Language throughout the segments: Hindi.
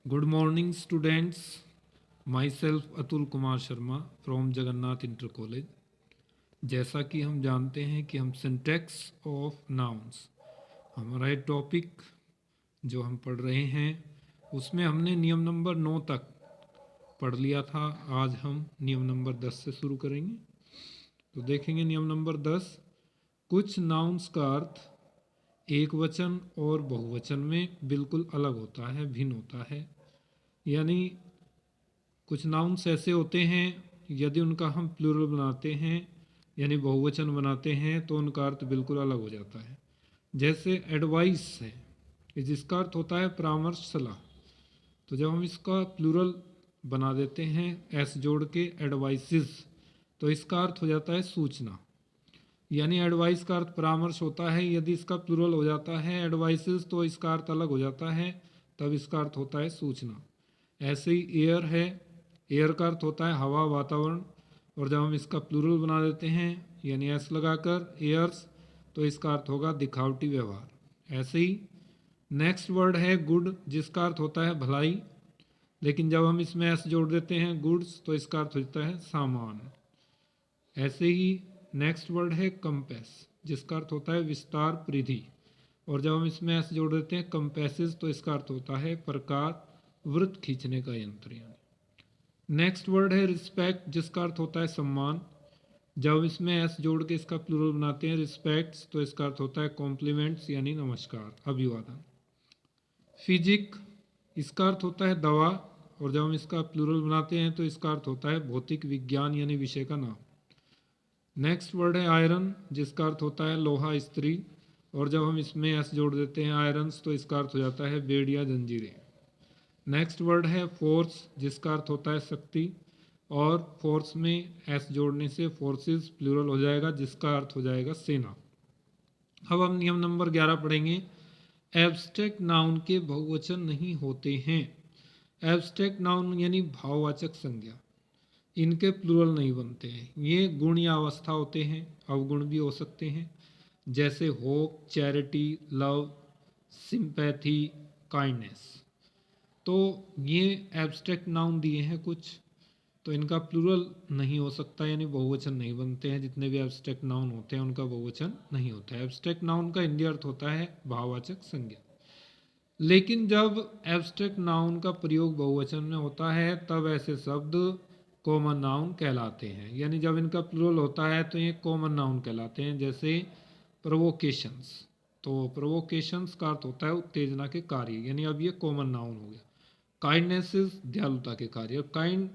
Good morning, students. Myself Atul Kumar Sharma from Jagannath inter college. जैसा कि हम जानते हैं कि हम सिंटैक्स ऑफ नाउन्स, हमारा ये टॉपिक जो हम पढ़ रहे हैं उसमें हमने नियम नंबर 9 तक पढ़ लिया था। आज हम नियम नंबर 10 से शुरू करेंगे। तो देखेंगे नियम नंबर 10, कुछ नाउन्स का अर्थ एक वचन और बहुवचन में बिल्कुल अलग होता है, भिन्न होता है। यानी कुछ नाउन्स ऐसे होते हैं, यदि उनका हम प्लूरल बनाते हैं यानी बहुवचन बनाते हैं तो उनका अर्थ बिल्कुल अलग हो जाता है। जैसे एडवाइस है, जिसका अर्थ होता है परामर्श, सलाह। तो जब हम इसका प्लूरल बना देते हैं एस जोड़ के एडवाइसेस, तो इसका अर्थ हो जाता है सूचना। यानी एडवाइस का अर्थ परामर्श होता है, यदि इसका प्लूरल हो जाता है एडवाइसेस तो इसका अर्थ अलग हो जाता है, तब इसका अर्थ होता है सूचना। ऐसे ही एयर है, एयर का अर्थ होता है हवा, वातावरण, और जब हम इसका प्लूरल बना देते हैं यानी एस लगाकर एयर्स, तो इसका अर्थ होगा दिखावटी व्यवहार। ऐसे ही नेक्स्ट वर्ड है गुड, जिसका अर्थ होता है भलाई, लेकिन जब हम इसमें एस जोड़ देते हैं गुड्स तो इसका अर्थ होता है सामान। ऐसे ही नेक्स्ट वर्ड है कंपेस, जिसका अर्थ होता है विस्तार, परिधि, और जब हम इसमें एस जोड़ देते हैं कंपेसिस तो इसका अर्थ होता है प्रकार, वृत्त खींचने का यंत्र। यानी नेक्स्ट वर्ड है रिस्पेक्ट, जिसका अर्थ होता है सम्मान। जब इसमें एस जोड़ के इसका प्लूरल बनाते हैं रिस्पेक्ट्स तो इसका अर्थ होता है कॉम्प्लीमेंट्स यानी नमस्कार, अभिवादन। फिजिक, इसका अर्थ होता है दवा, और जब हम इसका प्लूरल बनाते हैं तो इसका अर्थ होता है भौतिक विज्ञान यानी विषय का नाम। नेक्स्ट वर्ड है आयरन, जिसका अर्थ होता है लोहा, स्त्री, और जब हम इसमें एस जोड़ देते हैं आयरन्स तो इसका अर्थ हो जाता है बेड़ या जंजीरें। नेक्स्ट वर्ड है फोर्स, जिसका अर्थ होता है शक्ति, और फोर्स में एस जोड़ने से फोर्सेस प्लूरल हो जाएगा, जिसका अर्थ हो जाएगा सेना। अब हम नियम नंबर 11 पढ़ेंगे। एब्स्ट्रैक्ट नाउन के बहुवचन नहीं होते हैं। एब्स्ट्रैक्ट नाउन यानी भाववाचक संज्ञा, इनके प्लूरल नहीं बनते हैं। ये गुण या अवस्था होते हैं, अवगुण भी हो सकते हैं, जैसे hope, charity, love, sympathy, kindness. तो ये एब्स्ट्रैक्ट नाउन दिए हैं कुछ, तो इनका प्लूरल नहीं हो सकता यानी बहुवचन नहीं बनते हैं। जितने भी एब्स्ट्रैक्ट नाउन होते हैं उनका बहुवचन नहीं होता है। एब्स्ट्रैक्ट नाउन का हिंदी अर्थ होता है भाववाचक संज्ञा। लेकिन जब एब्स्ट्रैक्ट नाउन का प्रयोग बहुवचन में होता है तब ऐसे शब्द कॉमन नाउन कहलाते हैं। यानी जब इनका प्लूरल होता है तो ये कॉमन नाउन कहलाते हैं। जैसे प्रोवोकेशंस, तो प्रोवोकेशंस का अर्थ होता है उत्तेजना के कार्य, यानी अब ये कॉमन नाउन हो गया। काइंडनेस, दयालुता के कार्य, और काइंड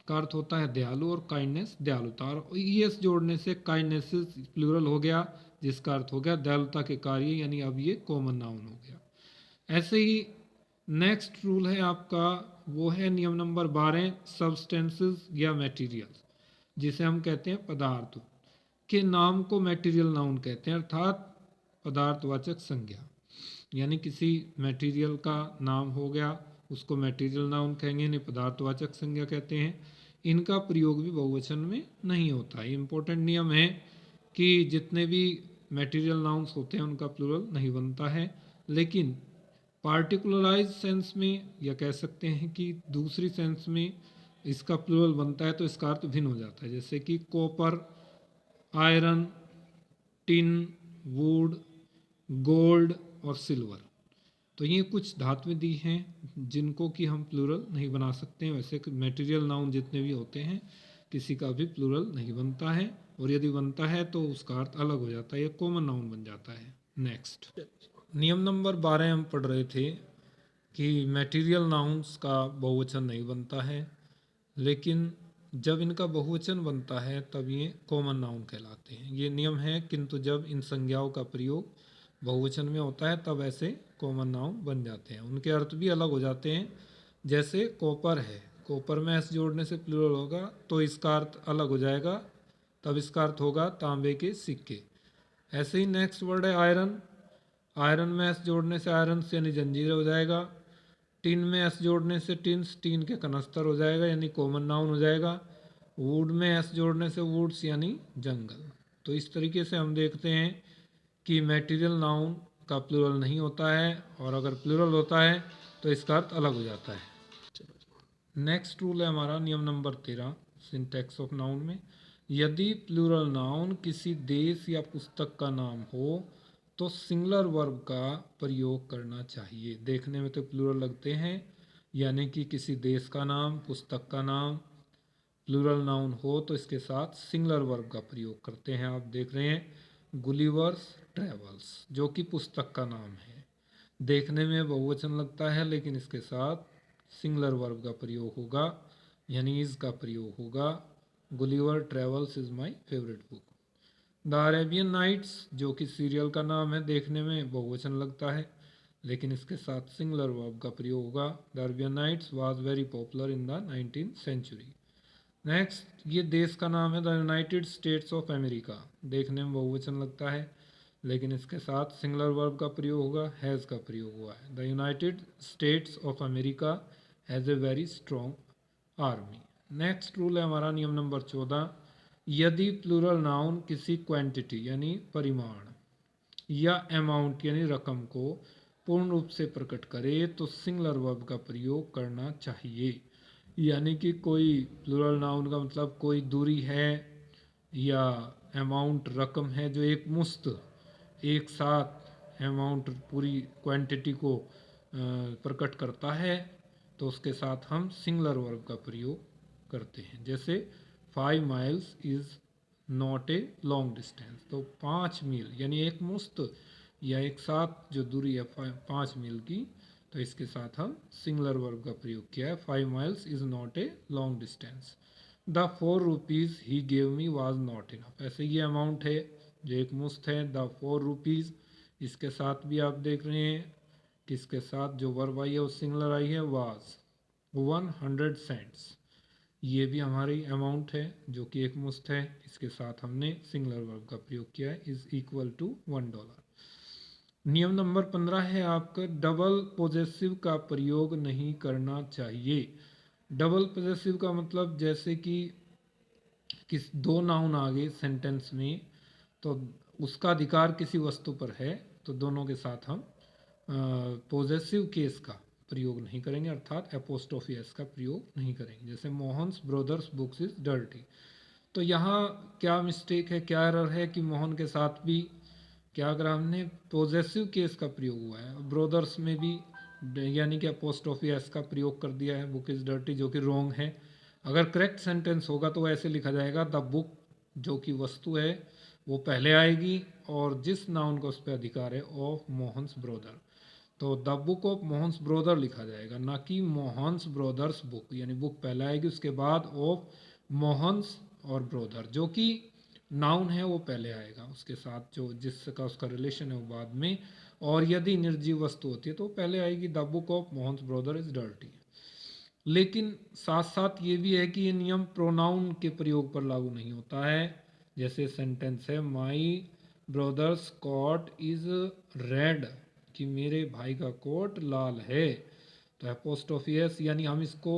का अर्थ होता है दयालु, और काइंडनेस दयालुता, और ईएस जोड़ने से काइंडनेस प्लूरल हो गया, जिसका अर्थ हो गया दयालुता के कार्य, यानी अब ये कॉमन नाउन हो गया। ऐसे ही नेक्स्ट रूल है आपका, वो है नियम नंबर 12, सब्सटेंसेस या मटेरियल, जिसे हम कहते हैं पदार्थ के नाम को मटेरियल नाउन कहते हैं, अर्थात पदार्थवाचक संज्ञा। यानी किसी मटेरियल का नाम हो गया उसको मटेरियल नाउन कहेंगे, यानी पदार्थवाचक संज्ञा कहते हैं। इनका प्रयोग भी बहुवचन में नहीं होता है। इंपॉर्टेंट नियम है कि जितने भी मटेरियल नाउन्स होते हैं उनका प्लूरल नहीं बनता है, लेकिन पार्टिकुलराइज सेंस में या कह सकते हैं कि दूसरी सेंस में इसका प्लूरल बनता है तो इसका अर्थ भिन्न हो जाता है। जैसे कि copper, iron, tin, would, gold और सिल्वर। तो ये कुछ धातुएं दी हैं जिनको कि हम प्लूरल नहीं बना सकते हैं। वैसे मटेरियल नाउन जितने भी होते हैं किसी का भी प्लूरल नहीं बनता है, और यदि बनता है तो उसका अर्थ अलग हो जाता है, ये कॉमन नाउन बन जाता है। नेक्स्ट नियम नंबर 12 हम पढ़ रहे थे कि मटेरियल नाउन्स का बहुवचन नहीं बनता है, लेकिन जब इनका बहुवचन बनता है तब ये कॉमन नाउन कहलाते हैं। ये नियम है, किंतु जब इन संज्ञाओं का प्रयोग बहुवचन में होता है तब ऐसे कॉमन नाउन बन जाते हैं। उनके अर्थ भी अलग हो जाते हैं। जैसे कॉपर है, कॉपर में एस जोड़ने से प्लूरल होगा तो इसका अर्थ अलग हो जाएगा, तब इसका अर्थ होगा तांबे के सिक्के। ऐसे ही नेक्स्ट वर्ड है आयरन, आयरन में एस जोड़ने से आयरन यानी जंजीर हो जाएगा। टिन में एस जोड़ने से टिन्स, टीन के कनस्तर हो जाएगा यानी कॉमन नाउन हो जाएगा। वुड में एस जोड़ने से वुड्स यानी जंगल। तो इस तरीके से हम देखते हैं कि मटेरियल नाउन का प्लूरल नहीं होता है, और अगर प्लूरल होता है तो इसका अर्थ अलग हो जाता है। नेक्स्ट रूल है हमारा नियम नंबर 13 सिंटैक्स ऑफ नाउन में, यदि प्लूरल नाउन किसी देश या पुस्तक का नाम हो तो सिंगुलर वर्ब का प्रयोग करना चाहिए। देखने में तो प्लूरल लगते हैं, यानी कि किसी देश का नाम, पुस्तक का नाम प्लूरल नाउन हो तो इसके साथ सिंगुलर वर्ब का प्रयोग करते हैं। आप देख रहे हैं गुलिवर्स ट्रेवल्स, जो कि पुस्तक का नाम है, देखने में बहुवचन लगता है लेकिन इसके साथ सिंगुलर वर्ब का प्रयोग होगा, यानी इज का प्रयोग होगा। Gulliver Travels is my favourite book. The Arabian Nights, जो कि सीरियल का नाम है, देखने में बहुवचन लगता है लेकिन इसके साथ सिंगुलर वर्ब का प्रयोग होगा। The Arabian Nights was very popular in the 19th century. Next, ये देश का नाम है the United States of America, देखने में बहुवचन लगता है लेकिन इसके साथ सिंगुलर वर्ब का प्रयोग होगा, हैज़ का प्रयोग हुआ है। The United States of America has a very strong army. Next rule है हमारा नियम नंबर 14, यदि प्लूरल नाउन किसी क्वांटिटी यानी परिमाण या अमाउंट यानी रकम को पूर्ण रूप से प्रकट करे तो सिंगुलर वर्ब का प्रयोग करना चाहिए। यानी कि कोई प्लूरल नाउन का मतलब कोई दूरी है या अमाउंट रकम है जो एक मुश्त एक साथ अमाउंट पूरी क्वांटिटी को प्रकट करता है तो उसके साथ हम सिंगुलर वर्ब का प्रयोग करते हैं। जैसे 5 miles is not a long distance, तो 5 मील यानी एक मुश्त या एक साथ जो दूरी है 5 मील की, तो इसके साथ हम सिंगुलर वर्ब का प्रयोग किया है। 5 miles is not a long distance. The 4 rupees he gave me was not enough, ऐसे ये अमाउंट है जो एक मुश्त है। द 4 रुपीज़, इसके साथ भी आप देख रहे हैं कि इसके साथ जो वर्ब आई है वो सिंगुलर आई है, वाज। 100 सेंट्स, ये भी हमारी अमाउंट है जो कि एक मुश्त है, इसके साथ हमने सिंगुलर वर्ब का प्रयोग किया है, इज इक्वल टू $1। नियम नंबर 15 है आपका डबल पोजेसिव का प्रयोग नहीं करना चाहिए। डबल पोजेसिव का मतलब जैसे कि किस दो नाउन आ गए सेंटेंस में तो उसका अधिकार किसी वस्तु पर है तो दोनों के साथ हम पोजेसिव केस का प्रयोग नहीं करेंगे, अर्थात एपोस्ट्रोफी एस का प्रयोग नहीं करेंगे। जैसे Mohan's brothers books is dirty, तो यहाँ क्या मिस्टेक है, क्या एरर है कि मोहन के साथ भी क्या अगर हमने पोजेसिव केस का प्रयोग हुआ है, ब्रदर्स में भी यानी कि एपोस्ट्रोफी एस का प्रयोग कर दिया है, बुक इज़ डर्टी, जो कि रॉन्ग है। अगर करेक्ट सेंटेंस होगा तो ऐसे लिखा जाएगा द बुक, जो कि वस्तु है वो पहले आएगी और जिस नाउन का उस पर अधिकार है ऑफ मोहन्स ब्रदर, तो the book of Mohan's brother लिखा जाएगा, ना कि मोहन्स ब्रदर्स बुक, यानी बुक पहले आएगी उसके बाद ऑफ मोहन्स और ब्रदर, जो कि नाउन है वो पहले आएगा, उसके साथ जो जिसका उसका रिलेशन है वो बाद में। और यदि निर्जीव वस्तु होती है तो पहले आएगी the book of Mohan's brother is dirty. लेकिन साथ साथ ये भी है कि ये नियम प्रोनाउन के प्रयोग पर लागू नहीं होता है। जैसे सेंटेंस है माई ब्रदर्स कोट इज रेड, कि मेरे भाई का कोट लाल है, तो एपोस्ट्रोफी एस, यानी हम इसको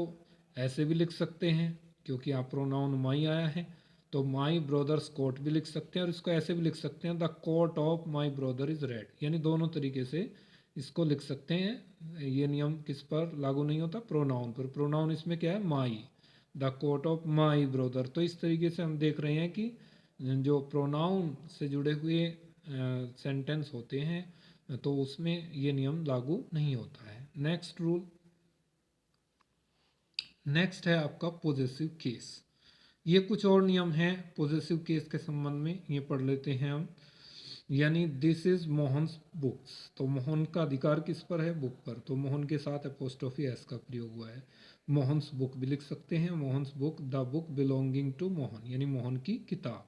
ऐसे भी लिख सकते हैं क्योंकि यहाँ प्रोनाउन माई आया है, तो माई ब्रदर्स कोट भी लिख सकते हैं और इसको ऐसे भी लिख सकते हैं the coat of my brother is red, यानी दोनों तरीके से इसको लिख सकते हैं। ये नियम किस पर लागू नहीं होता, प्रोनाउन पर। प्रोनाउन इसमें क्या है, my, the coat of my brother. तो इस तरीके से हम देख रहे हैं कि जो प्रोनाउन से जुड़े हुए सेंटेंस होते हैं तो उसमें ये नियम लागू नहीं होता है। नेक्स्ट रूल, नेक्स्ट है आपका पोजेसिव केस। ये कुछ और नियम हैं पोजेसिव केस के संबंध में, ये पढ़ लेते हैं हम। यानी दिस इज मोहन्स बुक्स, तो मोहन का अधिकार किस पर है, बुक पर, तो मोहन के साथ एपोस्ट्रोफी एस का प्रयोग हुआ है। मोहन्स बुक भी लिख सकते हैं, Mohan's book, the book belonging to Mohan, यानी मोहन की किताब।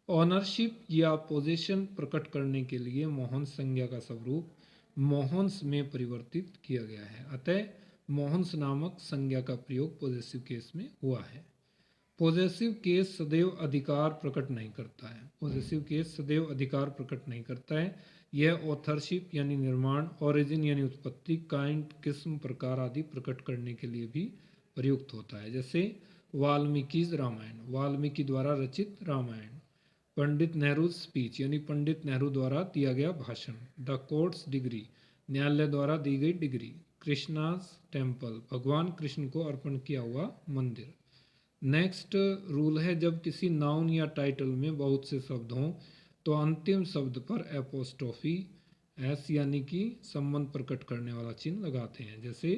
ऑनरशिप या पोजीशन प्रकट करने के लिए मोहन संज्ञा का स्वरूप मोहन्स में परिवर्तित किया गया है, अतः मोहन्स नामक संज्ञा का प्रयोग पोजेसिव केस में हुआ है। पॉजेसिव केस सदैव अधिकार प्रकट नहीं करता है, पॉजेसिव केस सदैव अधिकार प्रकट नहीं करता है। यह ऑथरशिप यानी निर्माण, ओरिजिन यानी उत्पत्ति, काइंड किस्म प्रकार आदि प्रकट करने के लिए भी प्रयुक्त होता है। जैसे वाल्मीकि रामायण, वाल्मीकि द्वारा रचित रामायण। पंडित नेहरू स्पीच यानी पंडित नेहरू द्वारा दिया गया भाषण। द कोर्ट्स डिग्री, न्यायालय द्वारा दी गई डिग्री। कृष्णाज टेम्पल, भगवान कृष्ण को अर्पण किया हुआ मंदिर। नेक्स्ट रूल है जब किसी नाउन या टाइटल में बहुत से शब्द हों तो अंतिम शब्द पर एपोस्ट्रोफी एस यानी कि संबंध प्रकट करने वाला चिन्ह लगाते हैं। जैसे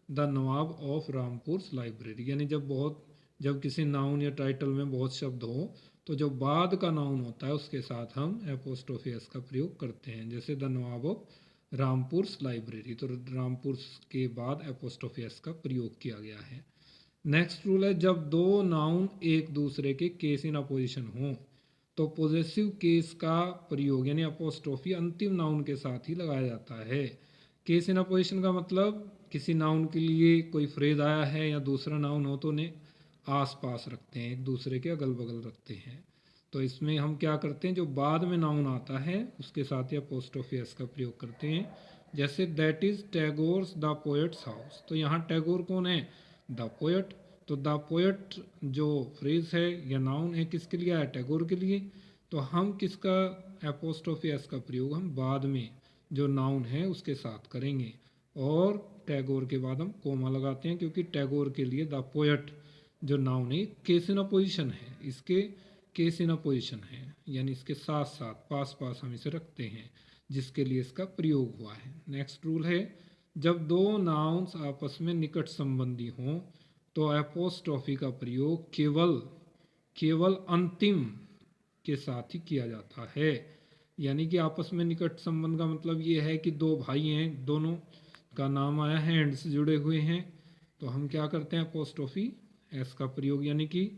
the Nawab of Rampur library, यानी जब किसी नाउन या टाइटल में बहुत शब्द हो तो जो बाद का नाउन होता है उसके साथ हम एपोस्ट्रोफी एस का प्रयोग करते हैं। जैसे the Nawab of Rampur library, तो रामपुर के बाद एपोस्ट्रोफी एस का प्रयोग किया गया है। नेक्स्ट रूल है जब दो नाउन एक दूसरे के केस इन अपोजिशन हों तो पॉजेसिव केस का प्रयोग यानी अपोस्ट्रोफी अंतिम नाउन के साथ ही लगाया जाता है। केस इन अपोजिशन का मतलब किसी नाउन के लिए कोई फ्रेज आया है या दूसरा नाउन हो तो उन्हें आस पास रखते हैं, एक दूसरे के अगल बगल रखते हैं। तो इसमें हम क्या करते हैं, जो बाद में नाउन आता है उसके साथ ही अपोस्ट्रोफी एस का प्रयोग करते हैं। जैसे that is Tagore's the poets house, तो यहाँ टैगोर कौन है, द पोएट। तो द पोएट जो फ्रेज है या नाउन है किसके लिए आया, टैगोर के लिए। तो हम किसका एपोस्ट्रोफी एस का प्रयोग हम बाद में जो नाउन है उसके साथ करेंगे, और टैगोर के बाद हम कोमा लगाते हैं क्योंकि टैगोर के लिए द पोएट जो नाउन है केस इन अपोजिशन है, इसके केस इन अपोजिशन है यानी इसके साथ साथ पास पास हम इसे रखते हैं, जिसके लिए इसका प्रयोग हुआ है। नेक्स्ट रूल है जब दो नाउन्स आपस में निकट संबंधी हों तो एपोस्ट्रोफी का प्रयोग केवल अंतिम के साथ ही किया जाता है। यानी कि आपस में निकट संबंध का मतलब ये है कि दो भाई हैं, दोनों का नाम आया है, एंड से जुड़े हुए हैं, तो हम क्या करते हैं एपोस्ट्रोफी एस का प्रयोग यानी कि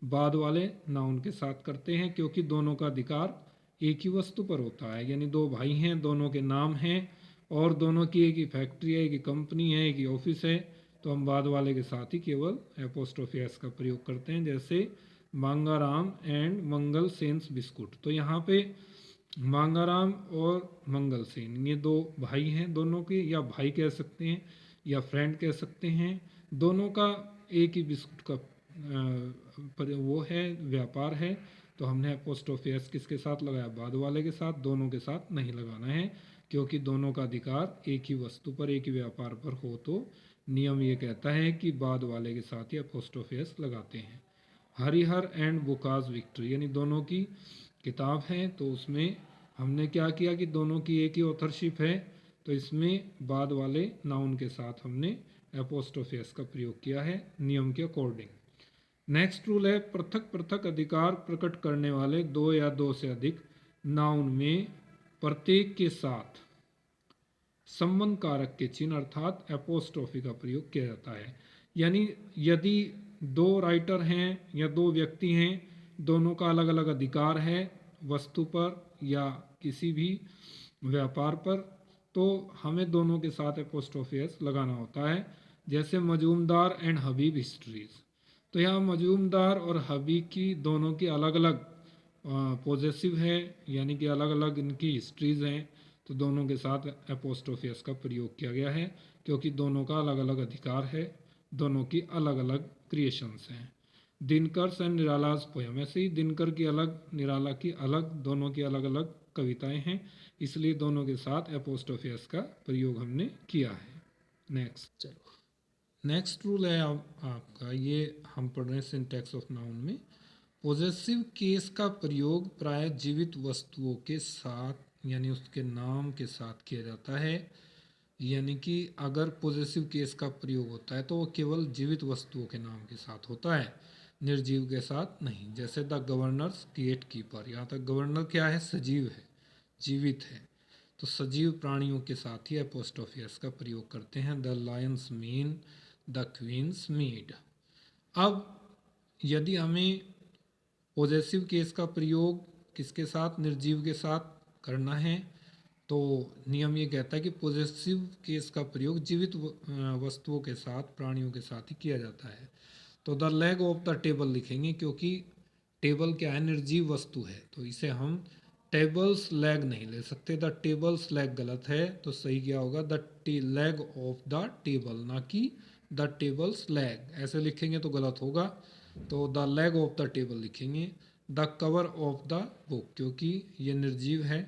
बाद वाले नाउन के साथ करते हैं, क्योंकि दोनों का अधिकार एक ही वस्तु पर होता है। यानी दो भाई हैं, दोनों के नाम हैं और दोनों की एक ही फैक्ट्री है, एक ही कंपनी है, एक ही ऑफिस है, तो हम बाद वाले के साथ ही केवल एपोस्ट्रोफी एस का प्रयोग करते हैं। जैसे Mangaram and Mangal sense biscuit, तो यहाँ पे मांगाराम और मंगल सेन ये दो भाई हैं, दोनों के या भाई कह सकते हैं या फ्रेंड कह सकते हैं, दोनों का एक ही बिस्कुट का वो है, व्यापार है। तो हमने एपोस्ट्रोफी एस किसके साथ लगाया, बाद वाले के साथ, दोनों के साथ नहीं लगाना है, क्योंकि दोनों का अधिकार एक ही वस्तु पर एक ही व्यापार पर हो तो नियम ये कहता है कि बाद वाले के साथ ही एपोस्ट्रोफी एस लगाते हैं। हरिहर एंड बुकाज विक्ट्री, यानी दोनों की किताब है, तो उसमें हमने क्या किया कि दोनों की एक ही ऑथरशिप है, तो इसमें बाद वाले नाउन के साथ हमने एपोस्ट्रोफी एस का प्रयोग किया है नियम के अकॉर्डिंग। नेक्स्ट रूल है पृथक पृथक अधिकार प्रकट करने वाले दो या दो से अधिक नाउन में प्रत्येक के साथ संबंध कारक के चिन्ह अर्थात एपोस्ट्रोफी का प्रयोग किया जाता है। यानी यदि दो राइटर हैं या दो व्यक्ति हैं, दोनों का अलग अलग अधिकार है वस्तु पर या किसी भी व्यापार पर, तो हमें दोनों के साथ एपोस्ट्रोफी एस लगाना होता है। जैसे मजूमदार एंड हबीब हिस्ट्रीज, तो यहाँ मजूमदार और हबी की दोनों की अलग अलग पॉजेसिव है, यानी कि अलग अलग इनकी हिस्ट्रीज हैं, तो दोनों के साथ एपोस्ट्रोफी एस का प्रयोग किया गया है क्योंकि दोनों का अलग अलग अधिकार है, दोनों की अलग अलग क्रिएशंस हैं। दिनकर एंड निरालाज पोयम, ऐसे ही दिनकर की अलग, निराला की अलग, दोनों की अलग अलग कविताएं हैं, इसलिए दोनों के साथ एपोस्ट्रोफी एस का प्रयोग हमने किया है। नेक्स्ट रूल है आपका, ये हम पढ़ रहे हैं सिंटैक्स ऑफ नाउन में, पॉजेसिव केस का प्रयोग प्राय जीवित वस्तुओं के साथ यानी उसके नाम के साथ किया जाता है। यानी कि अगर पॉजेसिव केस का प्रयोग होता है तो वो केवल जीवित वस्तुओं के नाम के साथ होता है, निर्जीव के साथ नहीं। जैसे द गवर्नर्स गेट कीपर, यहाँ तक गवर्नर क्या है, सजीव है, जीवित है, तो सजीव प्राणियों के साथ ही एपोस्ट्रोफी एस का प्रयोग करते हैं। The lion's mane the queen's maid. अब यदि हमें पॉजेसिव केस का प्रयोग किसके साथ, निर्जीव के साथ करना है, तो नियम ये कहता है कि पॉजेसिव केस का प्रयोग जीवित वस्तुओं के साथ, प्राणियों के साथ ही किया जाता है। तो the leg of the table लिखेंगे क्योंकि टेबल क्या है, निर्जीव वस्तु है, तो इसे हम टेबल्स लेग नहीं ले सकते, द टेबल्स लेग गलत है, तो सही क्या होगा, the leg of the table, ना कि द टेबल्स लेग, ऐसे लिखेंगे तो गलत होगा, तो the leg of the table लिखेंगे। The cover of the book, क्योंकि ये निर्जीव है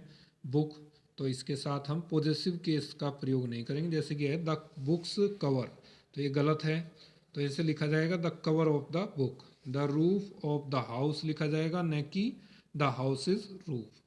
बुक, तो इसके साथ हम पॉजेसिव केस का प्रयोग नहीं करेंगे, जैसे कि है द बुक्स कवर, तो ये गलत है। तो ऐसे लिखा जाएगा the cover of the book. The roof of the house लिखा जाएगा, न कि द हाउस इज रूफ।